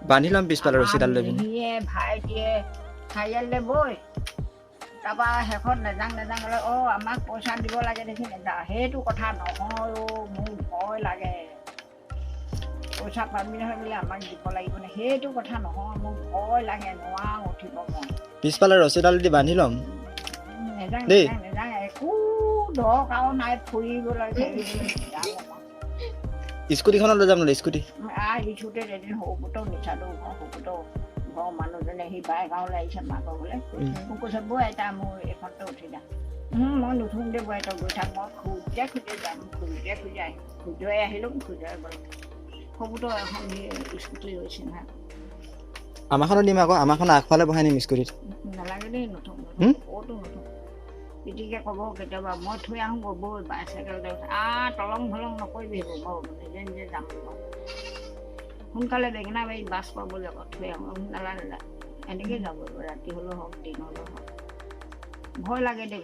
বান্ধি ল'ম পিছফালে ৰছীডাল লৈ পিনে ভিনিয়ে ভাইটিয়ে চাৰিআলিলৈ বৈ তাৰপৰা শেষত নেযাং গ'লে আমাক পইচা দিব লাগে দেখি নেযাওঁ সেইটো কথা নহয় মোৰ ভয় লাগে পইচা পাবি নহয় বোলে আমাক দিব লাগিব নে সেইটো কথা নহয় মোৰ ভয় লাগে নোৱাৰো উঠিব মই পিছফালে ৰছীডাল দি বান্ধি ল'ম নেযাং দেই একো দৰকাৰো নাই ফুৰিবলৈ স্কুটিখনত লৈ যাম নহ'লে স্কুটি ইছুতে এদিন সৰুপুতৰ নিচাটো সৰুপুতৰ ঘৰৰ মানুহজনে সি বাই গাঁৱলৈ আহিছে মাকৰ বোলে মোক কৈছে বৈ আইতা মোৰ এইখনতে উঠি যা মই নুঠোঁ দে বৈ তই গৈ থাক মই খোজে যাম খোজুৱাই আহিলোঁ খোজুৱাই গ'লোঁ সৰুপুতৰ এখন স্কুটি লৈছে নহয় আমাৰখনো দিম আকৌ আমাৰখন আগফালে বহাই নিম স্কুটিত নালাগে দেই নুঠোঁ ক'তো নুঠোঁ পিটিকে ক'ব কেতিয়াবা মই থৈ আহোঁ বৈ বাইচাইকেলতে তলং ভলং নকৰিবি হ'ব নিজে নিজে যাম সোনকালে বেঙেনা বাৰীত বাছ পাবলৈ আকৌ থৈ আহোঁ নালাগে এনেকৈ যাব ৰাতি হ'লেও হওক দিন হ'লেও হওক ভয় লাগে দেই